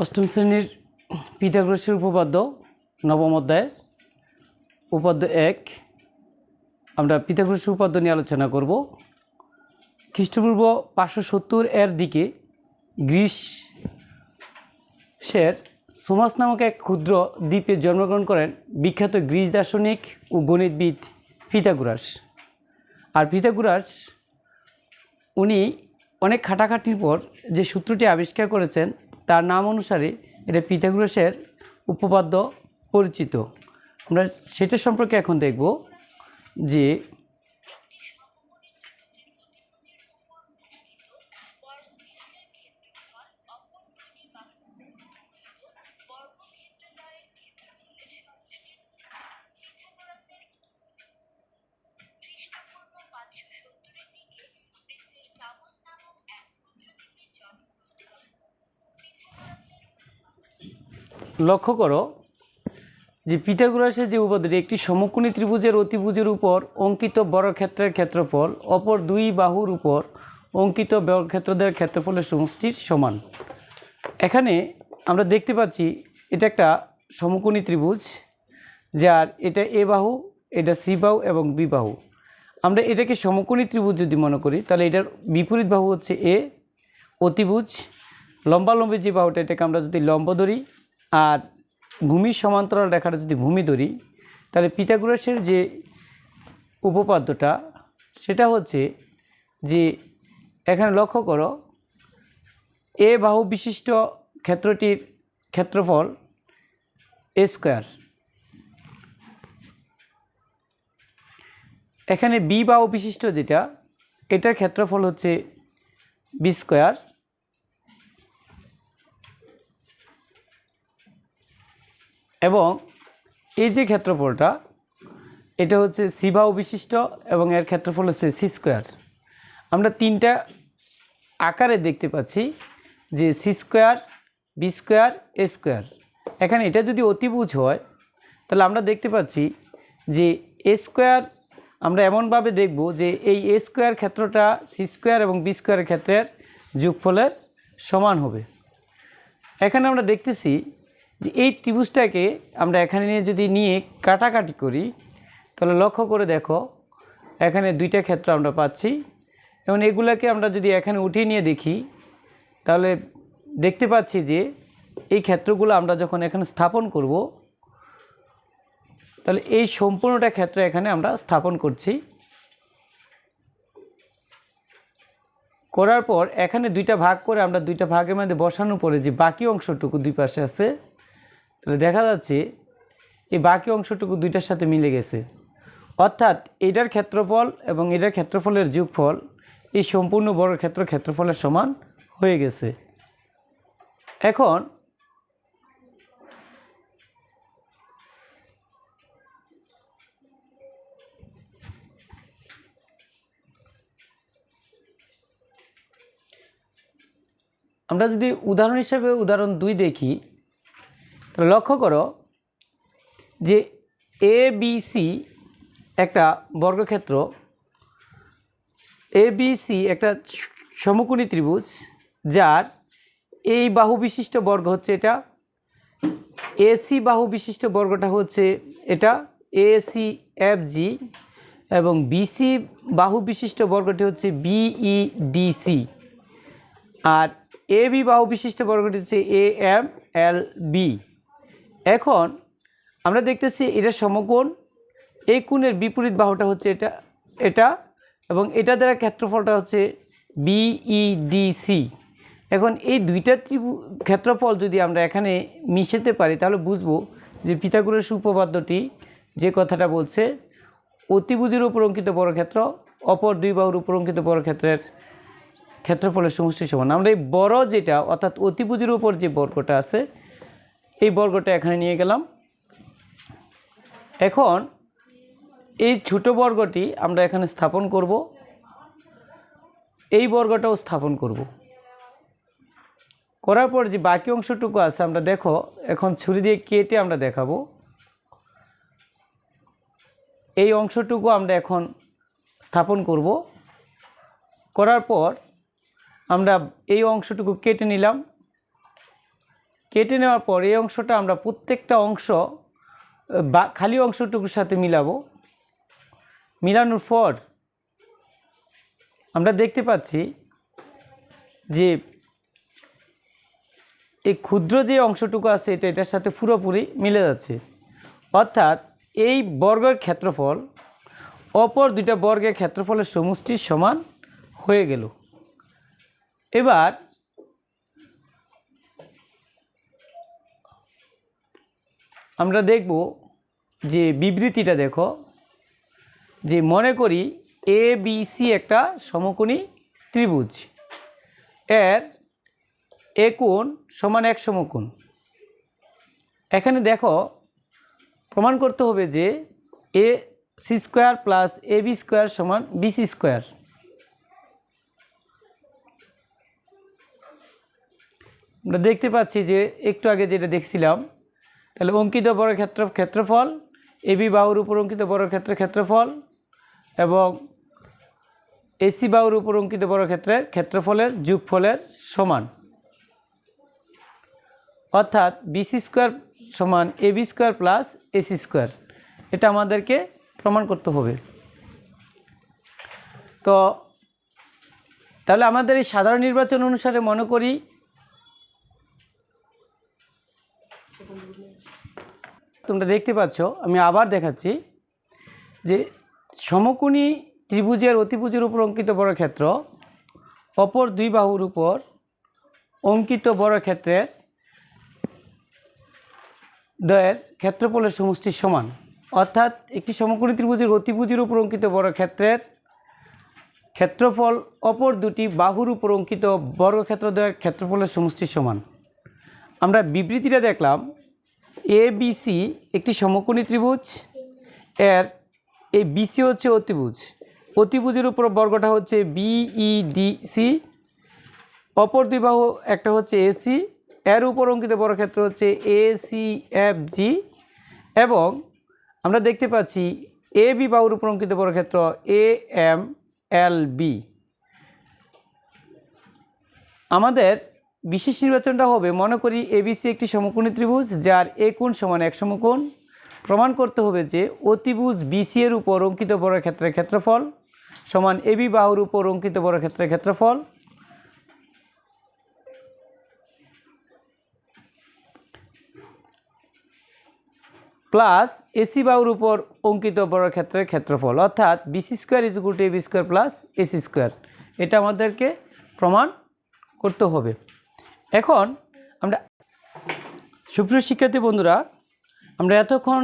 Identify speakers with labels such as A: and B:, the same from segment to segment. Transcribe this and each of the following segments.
A: অষ্টম শ্রেণীর পিথাগোরাসের উপপাদ্য নবম অধ্যায়ের উপাদ্য 1 আমরা পিথাগোরাসের উপপাদ্য নিয়ে আলোচনা করব। খ্রিস্টপূর্ব 570 এর দিকে গ্রিসের সোমাস নামক এক ক্ষুদ্র দ্বীপে জন্মগ্রহণ করেন বিখ্যাত গ্রিস দার্শনিক ও গণিতবিদ পিথাগোরাস। আর পিথাগোরাস উনি অনেক খাটাখাটির পর যে সূত্রটি আবিষ্কার করেছেন তার নাম অনুসারে এটা পিথাগোরাসের উপপাদ্য পরিচিত। আমরা সেটা সম্পর্কে এখন দেখব যে লক্ষ্য করো যে পিথাগোরাসের যে উপপাদ্যটি একটি সমকোণী ত্রিভুজের অতিভুজের উপর অঙ্কিত বর্গক্ষেত্রের ক্ষেত্রফল অপর দুই বাহুর উপর অঙ্কিত বর্গক্ষেত্রদের ক্ষেত্রফলের সমষ্টির সমান। এখানে আমরা দেখতে পাচ্ছি এটা একটা সমকোণী ত্রিভুজ, যার এটা এ বাহু, এটা সি বাহু এবং বি বাহু। আমরা এটাকে সমকোণী ত্রিভুজ যদি মনে করি তাহলে এটার বিপরীত বাহু হচ্ছে এ অতিভুজ, লম্বালম্বী যে বাহুটা এটাকে আমরা যদি লম্ব ধরি আর ভূমির সমান্তরাল রেখাটা যদি ভূমি ধরি তাহলে পিথাগোরাসের যে উপপাদ্যটা সেটা হচ্ছে যে এখানে লক্ষ্য করো এ বাহু বিশিষ্ট ক্ষেত্রটির ক্ষেত্রফল এ স্কোয়ার, এখানে বি বাহু বিশিষ্ট যেটা এটার ক্ষেত্রফল হচ্ছে বি স্কোয়ার, এবং এই যে ক্ষেত্রফলটা এটা হচ্ছে সি বাহু বিশিষ্ট এবং এর ক্ষেত্রফল হচ্ছে সি স্কোয়ার। আমরা তিনটা আকারে দেখতে পাচ্ছি যে সি স্কোয়ার, বি স্কোয়ার, এ স্কোয়ার। এখানে এটা যদি অতিভুজ হয় তাহলে আমরা দেখতে পাচ্ছি যে এ স্কোয়ার আমরা এমনভাবে দেখব যে এই এ স্কোয়ার ক্ষেত্রটা সি স্কোয়ার এবং বি স্কোয়ারের ক্ষেত্রের যোগফলের সমান হবে। এখানে আমরা দেখতেছি যে এই ত্রিভুজটাকে আমরা এখানে নিয়ে কাটাকাটি করি তাহলে লক্ষ্য করে দেখো এখানে দুইটা ক্ষেত্র আমরা পাচ্ছি, এবং এগুলাকে আমরা যদি এখানে উঠিয়ে নিয়ে দেখি তাহলে দেখতে পাচ্ছি যে এই ক্ষেত্রগুলো আমরা যখন এখানে স্থাপন করব তাহলে এই সম্পূর্ণটা ক্ষেত্র এখানে আমরা স্থাপন করছি। করার পর এখানে দুইটা ভাগ করে আমরা দুইটা ভাগের মধ্যে বসানোর পরে যে বাকি অংশটুকু দুই পাশে আছে তাহলে দেখা যাচ্ছে এই বাকি অংশটুকু দুইটার সাথে মিলে গেছে, অর্থাৎ এটার ক্ষেত্রফল এবং এটার ক্ষেত্রফলের যোগফল এই সম্পূর্ণ বর্গক্ষেত্র ক্ষেত্রফলের সমান হয়ে গেছে। এখন আমরা যদি উদাহরণ হিসেবে উদাহরণ 2 দেখি তাহলে লক্ষ্য করো যে এ বি সি একটা বর্গক্ষেত্র, এ বি সি একটা সমকোণী ত্রিভুজ যার এই বাহু বিশিষ্ট বর্গ হচ্ছে এটা, এসি বাহু বিশিষ্ট বর্গটা হচ্ছে এটা এসি এফ জি, এবং বিসি বাহু বিশিষ্ট বর্গটি হচ্ছে বিই ডিসি, আর এ বি বাহু বিশিষ্ট বর্গটি হচ্ছে এ এম এল বি। এখন আমরা দেখতেছি এটা সমকোণ, এই কোণের বিপরীত বাহুটা হচ্ছে এটা এবং এটা দ্বারা ক্ষেত্রফলটা হচ্ছে বিইডিসি। এখন এই দুইটা ক্ষেত্রফল যদি আমরা এখানে মিশাতে পারি তাহলে বুঝবো যে পিথাগোরাস উপপাদ্যটি যে কথাটা বলছে অতিভুজের উপর অঙ্কিত বর্গক্ষেত্র অপর দুই বাহুর উপর অঙ্কিত বর্গক্ষেত্রের ক্ষেত্রফলের সমষ্টির সমান। আমরা এই বড় যেটা অর্থাৎ অতিভুজের উপর যে বর্গটা আছে এই বর্গটা এখানে নিয়ে গেলাম। এখন এই ছোট বর্গটি আমরা এখানে স্থাপন করব, এই বর্গটাও স্থাপন করব। করার পর যে বাকি অংশটুকু আছে আমরা দেখো এখন ছুরি দিয়ে কেটে আমরা দেখাবো। এই অংশটুকু আমরা এখন স্থাপন করব, করার পর আমরা এই অংশটুকু কেটে নিলাম। কেটে নেওয়ার পর এই অংশটা আমরা প্রত্যেকটা অংশ বা খালি অংশটুকুর সাথে মিলাবো। মিলানোর পর আমরা দেখতে পাচ্ছি যে এই ক্ষুদ্র যে অংশটুকু আছে এটার সাথে পুরোপুরি মিলে যাচ্ছে, অর্থাৎ এই বর্গের ক্ষেত্রফল অপর দুইটা বর্গের ক্ষেত্রফলের সমষ্টির সমান হয়ে গেল। এবার আমরা দেখব যে বিবৃতিটা দেখো, যে মনে করি এ বি সি একটা সমকোণী ত্রিভুজ, এর এ কোণ সমান এক সমকোণ। এখানে দেখো প্রমাণ করতে হবে যে A C square plus A B square সমান বি সি স্কোয়ার। আমরা দেখতে পাচ্ছি যে একটু আগে যেটা দেখছিলাম, তাহলে অঙ্কিত বর্গক্ষেত্রের ক্ষেত্রফল এ বি বাহুর উপর অঙ্কিত বর্গক্ষেত্রের ক্ষেত্রফল এবং এসি বাহুর উপর অঙ্কিত বর্গক্ষেত্রের ক্ষেত্রফলের যোগফলের সমান, অর্থাৎ বিসি স্কোয়ার সমান A B square plus AC square. এটা আমাদেরকে প্রমাণ করতে হবে। তো তাহলে আমাদের এই সাধারণ নির্বাচন অনুসারে মনে করি তোমরা দেখতে পাচ্ছ, আমি আবার দেখাচ্ছি যে সমকোণী ত্রিভুজের অতিভুজের উপর অঙ্কিত বর্গক্ষেত্র অপর দুই বাহুর উপর অঙ্কিত বর্গক্ষেত্রের দ্বয়ের ক্ষেত্রফলের সমষ্টির সমান, অর্থাৎ একটি সমকোণী ত্রিভুজের অতিভুজের উপর অঙ্কিত বর্গক্ষেত্রের ক্ষেত্রফল অপর দুটি বাহুর উপর অঙ্কিত বর্গক্ষেত্র দ্বয়ের ক্ষেত্রফলের সমষ্টির সমান। আমরা বিবৃতিটা দেখলাম, এ বি সি একটি সমকোণী ত্রিভুজ, এর এই বিসি হচ্ছে অতিভুজ, অতিভুজের উপর বর্গটা হচ্ছে বিইডিসি, অপর দুই বাহু একটা হচ্ছে এসি, এর উপর অঙ্কিত বর্গক্ষেত্র হচ্ছে এসিএফজি, এবং আমরা দেখতে পাচ্ছি এ বি বাহুর উপর অঙ্কিত বর্গক্ষেত্র এএমএলবি। আমাদের বিশেষ নির্বাচনটা হবে, মনে করি এবিসি একটি সমকোণী ত্রিভুজ যার এ কোণ সমান এক সমকোণ। প্রমাণ করতে হবে যে অতিভুজ বিসি এর উপর অঙ্কিত বর্গক্ষেত্রের ক্ষেত্রফল সমান এবি বাহুর উপর অঙ্কিত বর্গক্ষেত্রের ক্ষেত্রফল প্লাস এসি বাহুর উপর অঙ্কিত বর্গক্ষেত্রের ক্ষেত্রফল, অর্থাৎ BC square is equal to AB square plus AC square. এটা আমাদেরকে প্রমাণ করতে হবে। এখন আমরা সুপ্রিয় শিক্ষার্থী বন্ধুরা, আমরা এতক্ষণ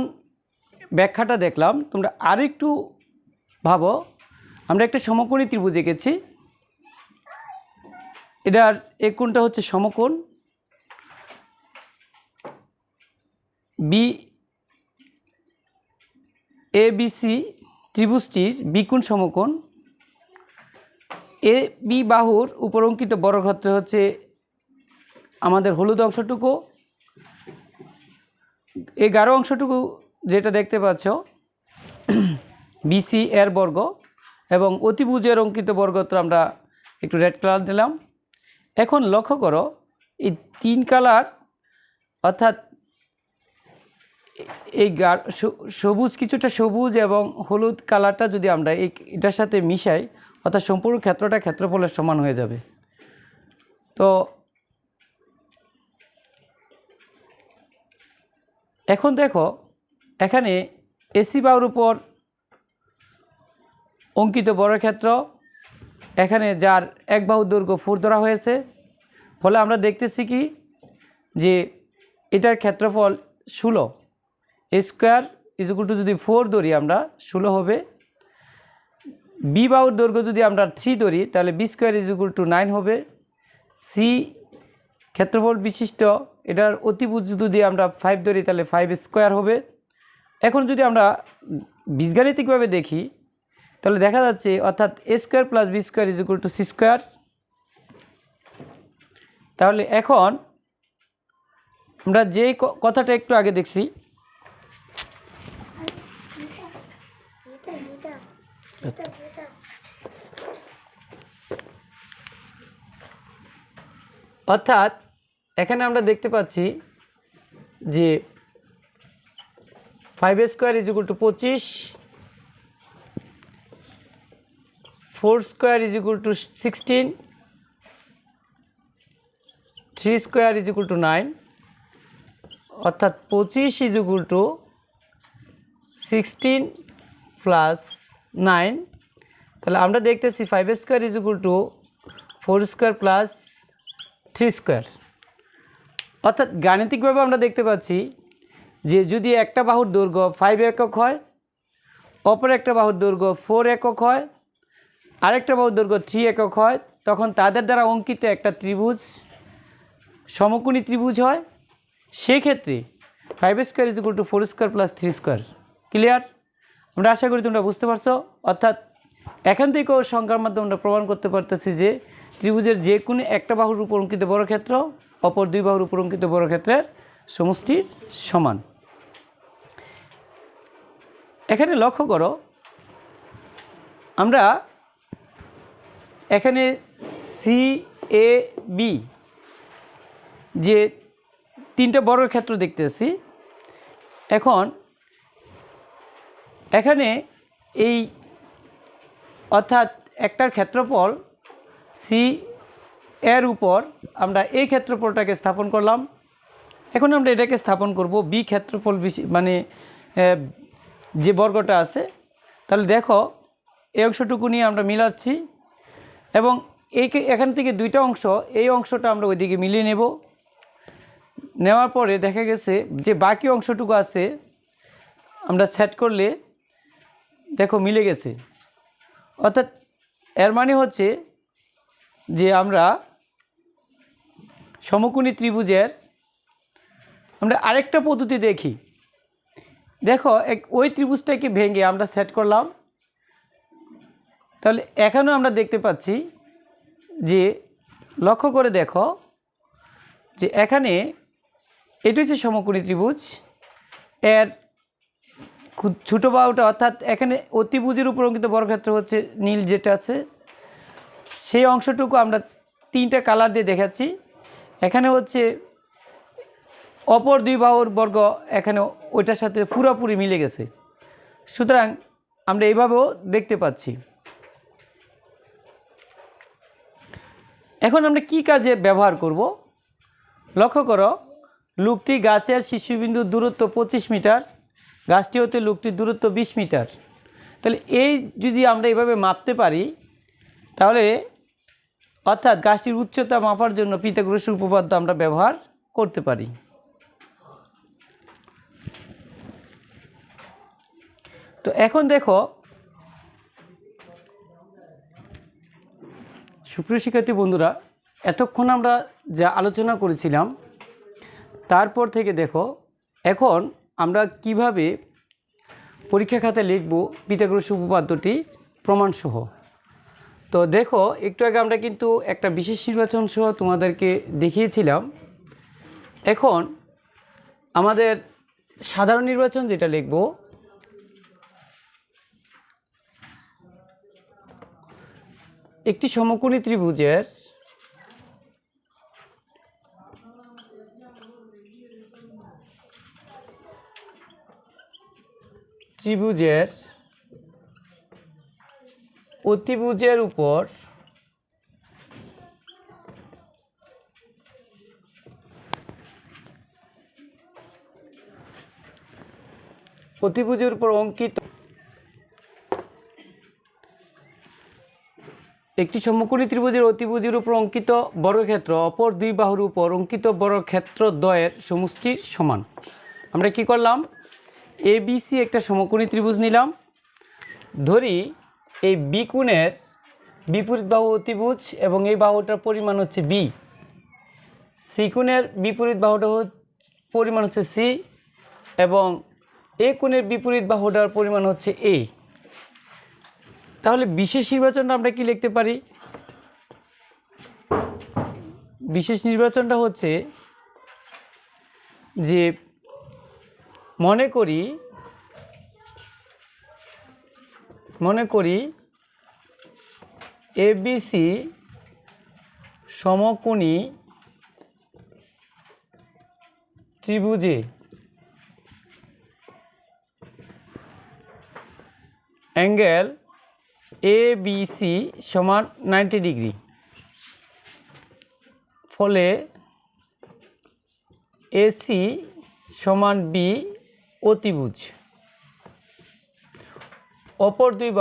A: ব্যাখ্যাটা দেখলাম, তোমরা আরও একটু ভাবো। আমরা একটা সমকোণী ত্রিভুজ এঁকেছি, এটার এক কোণটা হচ্ছে সমকোণ, বি এ বিসি ত্রিভুজটির বিকোণ সমকোণ, এ বি বাহুর উপর অঙ্কিত বর্গক্ষেত্র হচ্ছে আমাদের হলুদ অংশটুকু, এই গাঢ় অংশটুকু যেটা দেখতে পাচ্ছ বিসি এর বর্গ, এবং অতিভুজের অঙ্কিত বর্গত্র আমরা একটু রেড কালার দিলাম। এখন লক্ষ্য করো এই তিন কালার, অর্থাৎ এই সবুজ কিছুটা সবুজ এবং হলুদ কালারটা যদি আমরা এটার সাথে মিশাই, অর্থাৎ সম্পূর্ণ ক্ষেত্রটা ক্ষেত্রফলের সমান হয়ে যাবে। তো এখন দেখো এখানে এসি বাহুর উপর অঙ্কিত বর্গক্ষেত্র, এখানে যার এক বাহুর দৈর্ঘ্য 4 ধরা হয়েছে, ফলে আমরা দেখতেছি কি যে এটার ক্ষেত্রফল 16, এ স্কোয়ার ইজ ইকুয়াল টু যদি 4 ধরি আমরা 16 হবে। বি বাহুর দৈর্ঘ্য যদি আমরা 3 ধরি তাহলে B square is equal to 9 হবে। সি ক্ষেত্রফল বিশিষ্ট এটার অতিভুজ যদি আমরা 5 ধরি তাহলে 5 স্কোয়ার হবে। এখন যদি আমরা বীজগাণিতিকভাবে দেখি তাহলে দেখা যাচ্ছে, অর্থাৎ A square plus B square is equal to C square. তাহলে এখন আমরা যেই কথাটা একটু আগে দেখছি, অর্থাৎ এখানে আমরা দেখতে পাচ্ছি যে 5 square is equal two 25, 4 square is equal two 16, 3 square is equal to 9, অর্থাৎ 25 ইজ ইকুয়াল টু 16 প্লাস 9। তাহলে আমরা দেখতেছি 5 square is equal two 4 square plus 3 square. অর্থাৎ গাণিতিকভাবে আমরা দেখতে পাচ্ছি যে যদি একটা বাহুর দৈর্ঘ্য 5 একক হয়, অপর একটা বাহুর দৈর্ঘ্য 4 একক হয়, আরেকটা বাহুর দৈর্ঘ্য 3 একক হয়, তখন তাদের দ্বারা অঙ্কিত একটা ত্রিভুজ সমকোণী ত্রিভুজ হয়। সেক্ষেত্রে 5 square is equal two 4 square plus 3 square. Clear? আমরা আশা করি তোমরা বুঝতে পারছো। অর্থাৎ এখান থেকেও সংখ্যার মাধ্যমে আমরা প্রমাণ করতে পারতেছি যে ত্রিভুজের যে কোনো একটা বাহুর উপর অঙ্কিত বর্গক্ষেত্র অপর দুই বাহুর উপর অঙ্কিত বর্গক্ষেত্রের সমষ্টির সমান। এখানে লক্ষ্য করো, আমরা এখানে CAB যে তিনটা বর্গক্ষেত্র দেখতেছি। এখন এখানে এই অর্থাৎ একটার ক্ষেত্রফল সি এর উপর আমরা এই ক্ষেত্রফলটাকে স্থাপন করলাম। এখন আমরা এটাকে স্থাপন করব বি ক্ষেত্রফল মানে যে বর্গটা আছে। তাহলে দেখো এই অংশটুকু নিয়ে আমরা মিলাচ্ছি এবং এখান থেকে দুইটা অংশ, এই অংশটা আমরা ওইদিকে মিলিয়ে নেব। নেওয়ার পরে দেখা গেছে যে বাকি অংশটুকু আছে আমরা সেট করলে দেখো মিলে গেছে। অর্থাৎ এর মানে হচ্ছে যে আমরা সমকোণী ত্রিভুজের আমরা আরেকটা পদ্ধতি দেখি। দেখো ওই ত্রিভুজটাকে ভেঙে আমরা সেট করলাম। তাহলে এখানেও আমরা দেখতে পাচ্ছি যে লক্ষ্য করে দেখো যে এখানে এটি হচ্ছে সমকোণী ত্রিভুজ, এর ছোটো বাহুটা অর্থাৎ এখানে অতিভুজের উপর অঙ্কিত বর্গক্ষেত্র হচ্ছে নীল যেটা আছে সেই অংশটুকু আমরা তিনটা কালার দিয়ে দেখাচ্ছি। এখানে হচ্ছে অপর দুই বাহুর বর্গ এখানে ওইটার সাথে পুরোপুরি মিলে গেছে। সুতরাং আমরা এইভাবেও দেখতে পাচ্ছি। এখন আমরা কি কাজে ব্যবহার করব? লক্ষ্য করো, লুকটি গাছের শীর্ষবিন্দুর দূরত্ব 25 মিটার, গাছটি হতে লুকটির দূরত্ব 20 মিটার। তাহলে এই যদি আমরা এইভাবে মাপতে পারি তাহলে অর্থাৎ গাছটির উচ্চতা মাপার জন্য পিথাগোরাসের উপপাদ্য আমরা ব্যবহার করতে পারি। তো এখন দেখো সুপ্রিয় শিক্ষার্থী বন্ধুরা, এতক্ষণ আমরা যা আলোচনা করেছিলাম তারপর থেকে দেখো এখন আমরা কিভাবে পরীক্ষা খাতায় লিখব পিথাগোরাসের উপপাদ্যটি প্রমাণসহ। তো দেখো একটু আগে আমরা কিন্তু একটা বিশেষ নির্বাচন সহ তোমাদেরকে দেখিয়েছিলাম। এখন আমাদের সাধারণ নির্বাচন যেটা লিখব, একটি সমকোণী ত্রিভুজের অতিভুজের উপর অঙ্কিত একটি সমকোণী ত্রিভুজের অতিভুজের উপর অঙ্কিত বর্গক্ষেত্র অপর দুই বাহুর উপর অঙ্কিত বর্গক্ষেত্র দ্বয়ের সমষ্টির সমান। আমরা কি করলাম? ABC একটা সমকোণী ত্রিভুজ নিলাম, ধরি এই বি কোণের বিপরীত বাহু অতিভুজ এবং এই বাহুটার পরিমাণ হচ্ছে বি। সি কোণের বিপরীত বাহুটা পরিমাণ হচ্ছে সি এবং এ কোণের বিপরীত বাহুটার পরিমাণ হচ্ছে এ। তাহলে বিশেষ নির্বাচনটা আমরা কি লিখতে পারি? বিশেষ নির্বাচনটা হচ্ছে যে মনে করি ABC সমকোণী ত্রিভুজে অ্যাঙ্গেল ABC সমান 90 ডিগ্রি, ফলে AC সমান B অতিভুজ। অপর দুই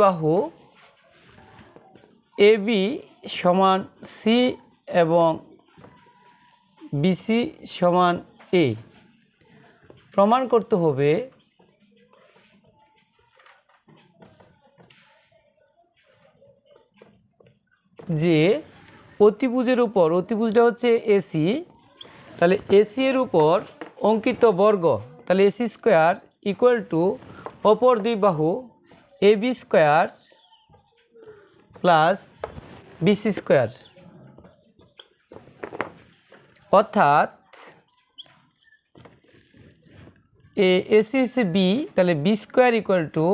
A: বাহু AB সমান C এবং BC সমান A। প্রমাণ করতে হবে যে অতিভুজের উপর, অতিভুজটা হচ্ছে AC, তাহলে AC এর উপর অঙ্কিত বর্গ, তাহলে AC স্কোয়ার ইকুয়াল টু অপর দুই বাহু AB square plus BC square, অর্থাৎ AC হচ্ছে B, তাহলে B square equal two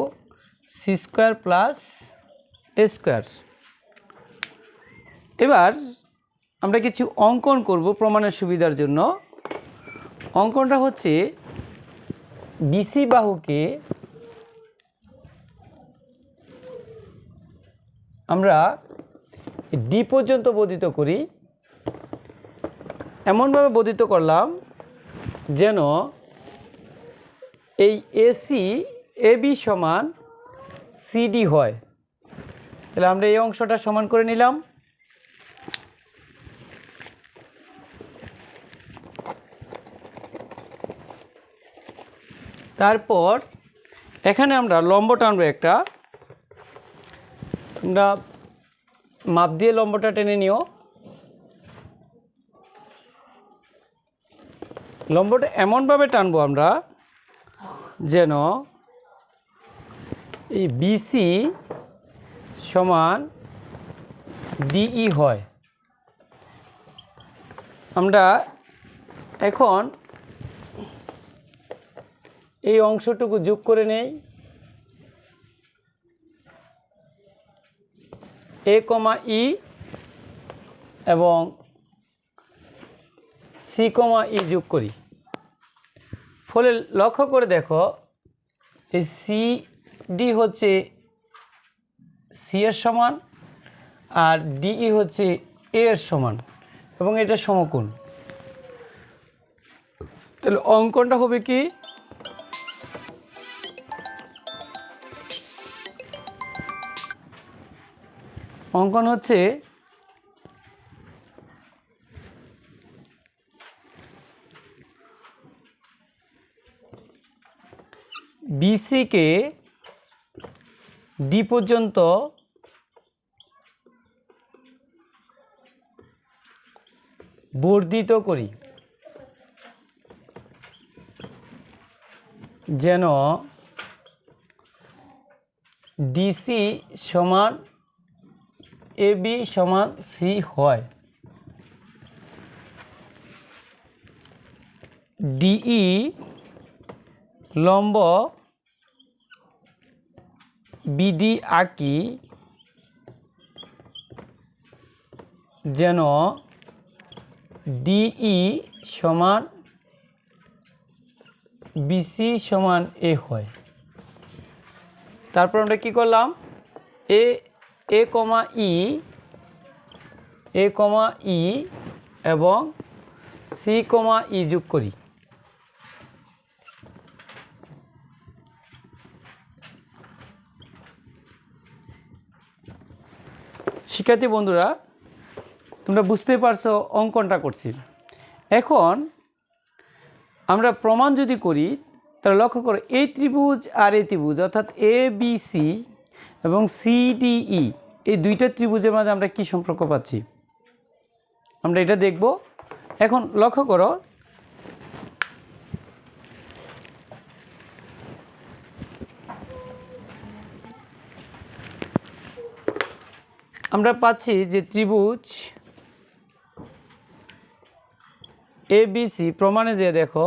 A: C square plus A square. এবার আমরা কিছু অঙ্কন করব প্রমাণের সুবিধার জন্য। অঙ্কনটা হচ্ছে BC বাহুকে আমরা D পর্যন্ত বর্ধিত করি। এমনভাবে বর্ধিত করলাম যেন এই AB সমান CD হয়। তাহলে আমরা এই অংশটা সমান করে নিলাম। তারপর এখানে আমরা লম্ব টানবো একটা, তোমরা মাপ দিয়ে লম্বটা টেনে নিও। লম্বটা এমনভাবে টানবো আমরা যেন এই BC সমান DE হয়। আমরা এখন এই অংশটুকু যোগ করে নেই। A, E এবং C, E যোগ করি। ফলে লক্ষ্য করে দেখো এই CD হচ্ছে C এর সমান আর DE হচ্ছে A এর সমান এবং এটা সমকোণ। তাহলে অঙ্কনটা হবে কি, অঙ্কন হচ্ছে BC কে D পর্যন্ত বর্ধিত করি যেন DC সমান AB সমান C হয়। DE লম্ব BD আঁকি যেন DE সমান BC সমান A হয়। তারপর আমরা কি করলাম, A, E এবং C, E যোগ করি। শিক্ষার্থী বন্ধুরা, তোমরা বুঝতে পারছো অঙ্কনটা করছি। এখন আমরা প্রমাণ যদি করি তাহলে লক্ষ্য করো এই ত্রিভুজ আর এই ত্রিভুজ অর্থাৎ ABC এবং CDE এই দুইটা ত্রিভুজের মাঝে আমরা কি সম্পর্ক পাচ্ছি আমরা এটা দেখব। এখন লক্ষ্য করো আমরা পাচ্ছি যে ত্রিভুজ ABC প্রমাণে যে দেখো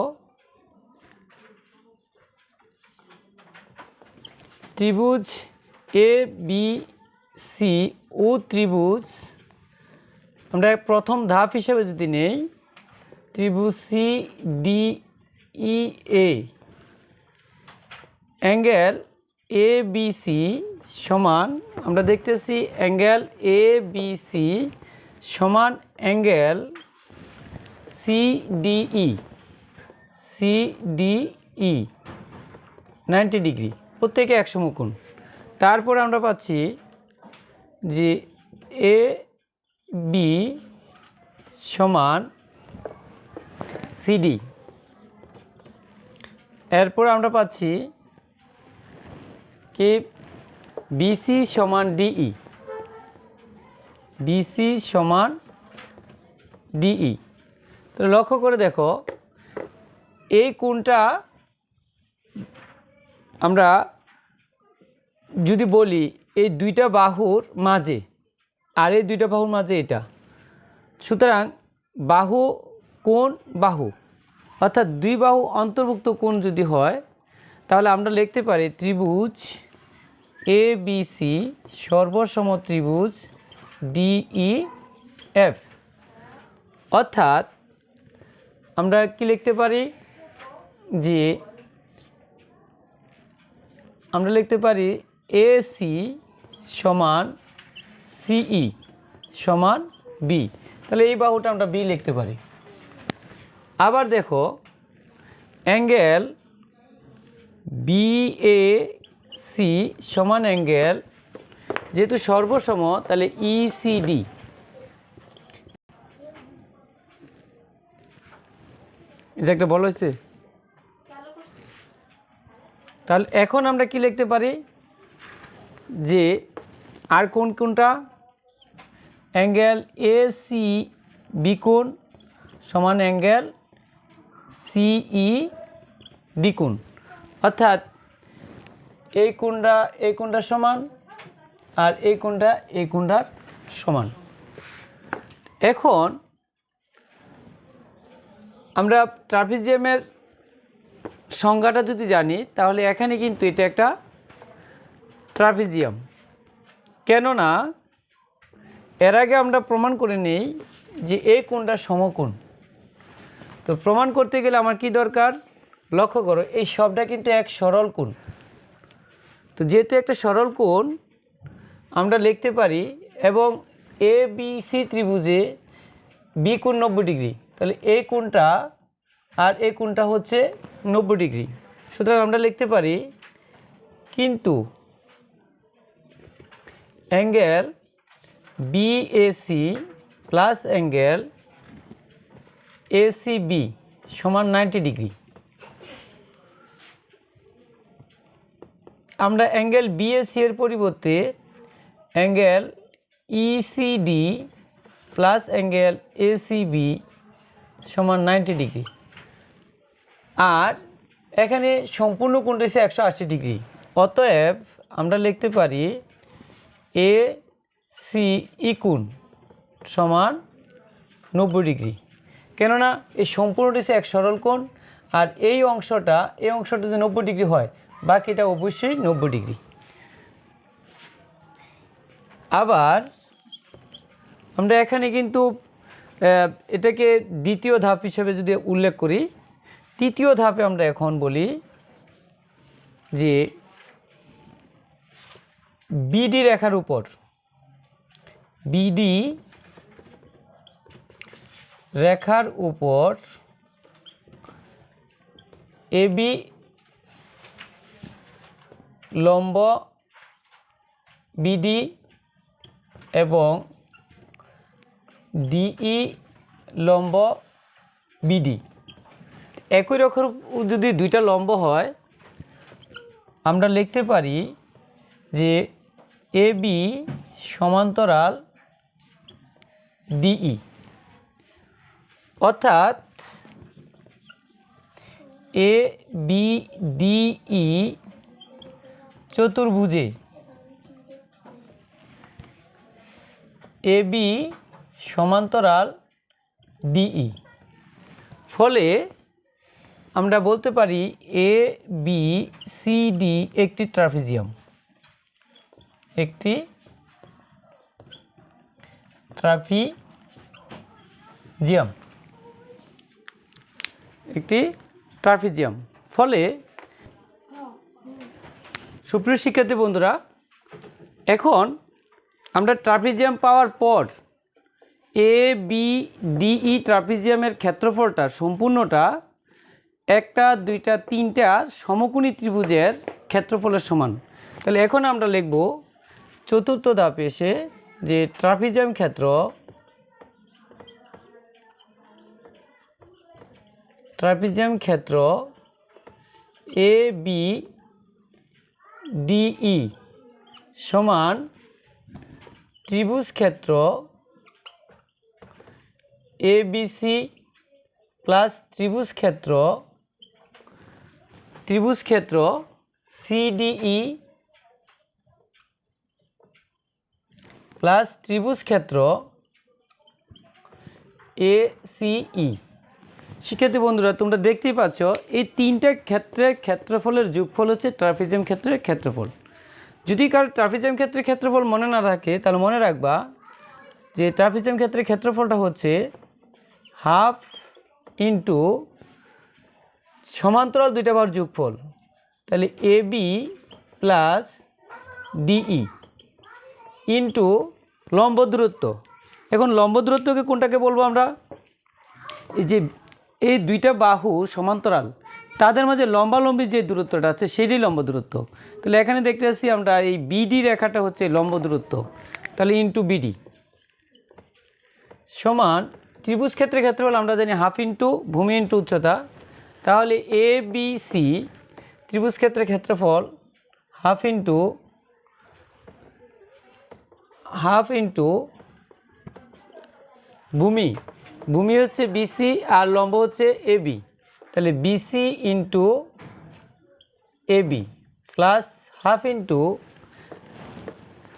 A: ত্রিভুজ AB সি ও ত্রিভুজ আমরা প্রথম ধাপ হিসেবে যদি নেই ত্রিভুজ সি ডি ই এ অ্যাঙ্গেল এ বি সি সমান আমরা দেখতেছি অ্যাঙ্গেল এ বি সি সমান angle C D E 90 degree প্রত্যেকে 100 কোণ। তারপর আমরা পাচ্ছি যে এ বি সমান সিডি। এরপর আমরা পাচ্ছি কি বিসি সমান ডিই, বিসি সমান ডিই। তো লক্ষ্য করে দেখো এই কোণটা আমরা যদি বলি এই দুইটা বাহুর মাঝে আর এই দুইটা বাহুর মাঝে এটা, সুতরাং বাহু কোণ বাহু অর্থাৎ দুই বাহু অন্তর্ভুক্ত কোণ যদি হয় তাহলে আমরা লিখতে পারি ত্রিভুজ এ বি সি সর্বসম ত্রিভুজ ডিই এফ। অর্থাৎ আমরা কি লিখতে পারি যে আমরা লিখতে পারি এ সি সমান সিই সমান বি, তাহলে এই বাহুটা আমরা বি লিখতে পারি। আবার দেখো অ্যাঙ্গেল বি এ সি সমান অ্যাঙ্গেল যেহেতু সর্বসম তাহলে ইসিডি, এটা একটা বলা হয়েছে। তাহলে এখন আমরা কি লিখতে পারি যে আর কোনটা অ্যাঙ্গেল এ সি বি কোণ সমান অ্যাঙ্গেল সিই ডি কোণ, অর্থাৎ এই কোণটার সমান আর এই কোণটার সমান। এখন আমরা ট্রাপিজিয়ামের সংজ্ঞাটা যদি জানি তাহলে এখানে কিন্তু এটা একটা ট্রাপিজিয়াম, কেননা এর আগে আমরা প্রমাণ করে নেই যে এই কোণটা সমকোণ। তো প্রমাণ করতে গেলে আমার কি দরকার, লক্ষ্য করো এই সবটা কিন্তু এক সরল কোণ। তো যেহেতু একটা সরল কোণ আমরা লিখতে পারি এবং এ বি সি ত্রিভুজে বি কোণ 90 ডিগ্রি, তাহলে এই কোণটা আর এই কোণটা হচ্ছে 90 ডিগ্রি। সুতরাং আমরা লিখতে পারি কিন্তু angle BAC plus angle ACB সমান 90 ডিগ্রি। আমরা অ্যাঙ্গেল বিএসি এর পরিবর্তে angle ECD plus angle ACB সমান 90 ডিগ্রি, আর এখানে সম্পূর্ণ কোণটা হচ্ছে 180 ডিগ্রি। অতএব আমরা লিখতে পারি এ সি ই কোণ সমান 90 ডিগ্রি, কেননা এই সম্পূর্ণটি হচ্ছে এক সরল কোণ আর এই অংশটা যদি 90 ডিগ্রি হয় বাকিটা অবশ্যই 90 ডিগ্রি। আবার আমরা এখানে কিন্তু এটাকে দ্বিতীয় ধাপ হিসেবে যদি উল্লেখ করি, তৃতীয় ধাপে আমরা এখন বলি যে বিডি রেখার উপর এবি লম্ব বিডি এবং ডিই লম্ব বিডি, একই রকম যদি দুইটা লম্ব হয় আমরা লিখতে পারি যে এবি সমান্তরাল ডিই, অর্থাৎ এ বি ডিই চতুর্ভুজে এবি সমান্তরাল ডিই। ফলে আমরা বলতে পারি এ বি সি ডি একটি ট্রাপিজিয়াম, ট্রাপিজিয়াম, একটি ট্রাপিজিয়াম। ফলে সুপ্রিয় শিক্ষার্থী বন্ধুরা, এখন আমরা ট্রাপিজিয়াম পাওয়ার পর এ বি ডি ই ট্রাপিজিয়ামের ক্ষেত্রফলটা সম্পূর্ণটা একটা, দুইটা, তিনটা সমকোণী ত্রিভুজের ক্ষেত্রফলের সমান। তাহলে এখন আমরা লিখব চতুর্থ ধাপে এসে যে ট্রাপিজিয়াম ক্ষেত্র এ বি ডিই সমান ত্রিভুজ ক্ষেত্র এ বি সি প্লাস ত্রিভুজ ক্ষেত্র সিডিই প্লাস ত্রিভুজ ক্ষেত্র এসিই। শিক্ষার্থী বন্ধুরা, তোমরা দেখতেই পাচ্ছ এই তিনটা ক্ষেত্রের ক্ষেত্রফলের যোগফল হচ্ছে ট্রাপিজিয়াম ক্ষেত্রের ক্ষেত্রফল। যদি কারো ট্রাপিজিয়াম ক্ষেত্রের ক্ষেত্রফল মনে না থাকে তাহলে মনে রাখবা যে ট্রাপিজিয়াম ক্ষেত্রের ক্ষেত্রফলটা হচ্ছে হাফ ইন্টু সমান্তরাল দুইটা বার যোগফল, তাহলে A B plus DE into লম্ব দূরত্ব। এখন লম্ব দূরত্বকে কোনটাকে বলবো আমরা? এই যে এই দুইটা বাহু সমান্তরাল, তাদের মাঝে লম্বালম্বি যে দূরত্বটা আছে সেটাই লম্ব দূরত্ব। তাহলে এখানে দেখতে পাচ্ছি আমরা এই বিডি রেখাটা হচ্ছে লম্ব দূরত্ব, তাহলে ইন্টু বিডি সমান ত্রিভুজ ক্ষেত্রের ক্ষেত্রফল আমরা জানি হাফ ইন্টু ভূমি ইন্টু উচ্চতা। তাহলে এ বি সি ত্রিভুজ ক্ষেত্রের ক্ষেত্রফল হাফ ইন্টু ভূমি হচ্ছে বিসি আর লম্ব হচ্ছে এবি, তাহলে BC into AB plus half into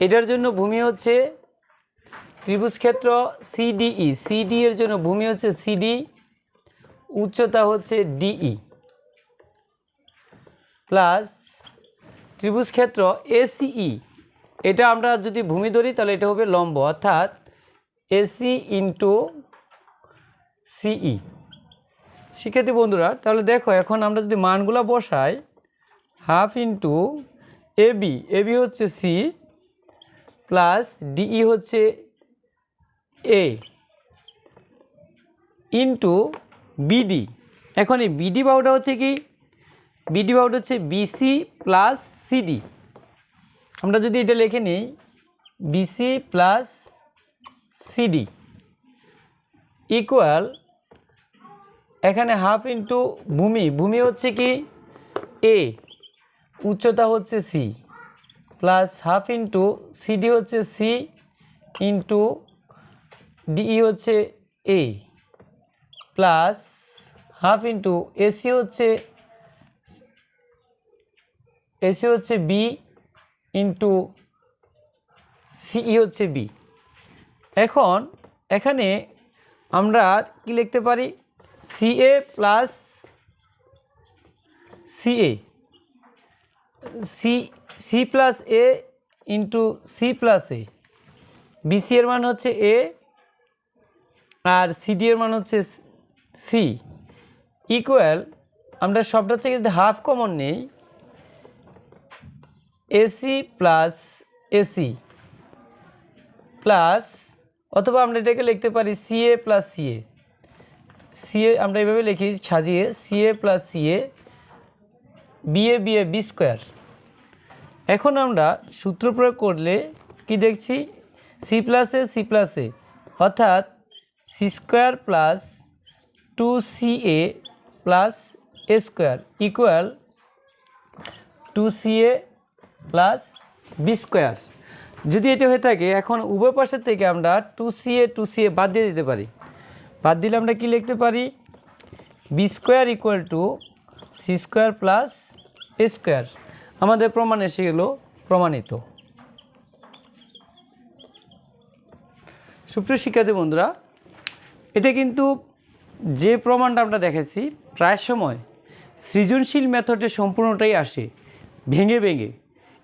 A: এটার জন্য ভূমি হচ্ছে ত্রিভুজ ক্ষেত্র সিডি এর জন্য ভূমি হচ্ছে সিডি, উচ্চতা হচ্ছে ডিই প্লাস ত্রিভুজ ক্ষেত্র এসিই, এটা আমরা যদি ভূমি ধরি তাহলে এটা হবে লম্ব, অর্থাৎ এসি ইন্টু সিই। শিক্ষার্থী বন্ধুরা, তাহলে দেখো এখন আমরা যদি মানগুলো বসাই, হাফ ইন্টু এবি হচ্ছে সি প্লাস ডিই হচ্ছে এ ইন্টু বিডি। এখন এই বিডি বাহুটা হচ্ছে কি? বিডি বাহুটা হচ্ছে বিসি প্লাস সিডি। আমরা যদি এটা লিখে নিই বিসি প্লাস সিডি ইকুয়াল, এখানে হাফ ইন্টু ভূমি হচ্ছে কি এ, উচ্চতা হচ্ছে C plus half into CD হচ্ছে সি ইন্টু ডিই হচ্ছে A plus half into AC হচ্ছে বি ইন্টু সিই হচ্ছে বি। এখন এখানে আমরা কি লিখতে পারি? CA plus CA, C plus A into C plus A. BC এর মান হচ্ছে এ আর সিডি এর মান হচ্ছে সি ইকুয়াল, আমরা সবটা থেকে যদি হাফ কমন নেই, এসি প্লাস এসি প্লাস, অথবা আমরা এটাকে লিখতে পারি সিএ প্লাস সিএ আমরা এইভাবে লিখি সাজিয়ে, CA plus CA BA B square. এখন আমরা সূত্র প্রয়োগ করলে কি দেখছি? সি প্লাস এ অর্থাৎ C square plus 2CA plus A square equal 2CA plus B square. যদি এটা হয়ে থাকে, এখন উভয় পাশের থেকে আমরা 2CA বাদ দিয়ে দিতে পারি। বাদ দিলে আমরা কি লিখতে পারি? B square equal to C square plus A square. আমাদের প্রমাণ এসে গেল প্রমাণিত। সুপ্রিয় শিক্ষার্থী বন্ধুরা, এটা কিন্তু যে প্রমাণটা আমরা দেখেছি প্রায় সময় সৃজনশীল মেথডে সম্পূর্ণটাই আসে ভেঙে ভেঙে।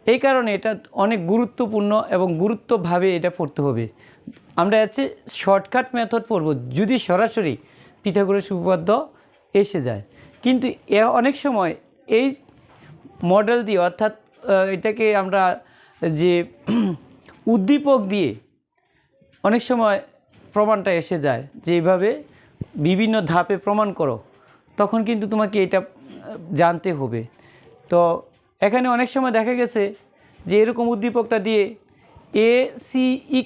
A: এই কারণে এটা অনেক গুরুত্বপূর্ণ এবং গুরুত্বভাবে এটা পড়তে হবে। আমরা হচ্ছে শর্টকাট মেথড পড়ব যদি সরাসরি পিথাগোরাস উপপাদ্য এসে যায়। কিন্তু অনেক সময় এই মডেল দিয়ে অর্থাৎ এটাকে আমরা যে উদ্দীপক দিয়ে অনেক সময় প্রমাণটা এসে যায় যে এইভাবে বিভিন্ন ধাপে প্রমাণ করো, তখন কিন্তু তোমাকে এটা জানতে হবে। তো এখানে অনেক সময় দেখা গেছে যে এরকম উদ্দীপকটা দিয়ে AC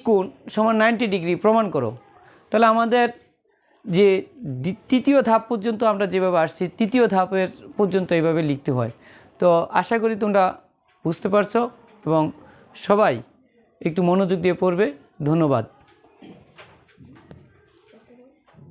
A: কোণ সমান 90 ডিগ্রি প্রমাণ করো, তাহলে আমাদের যে তৃতীয় ধাপ পর্যন্ত আমরা যেভাবে আসছি তৃতীয় ধাপের পর্যন্ত এইভাবে লিখতে হয়। তো আশা করি তোমরা বুঝতে পারছো এবং সবাই একটু মনোযোগ দিয়ে পড়বে। ধন্যবাদ।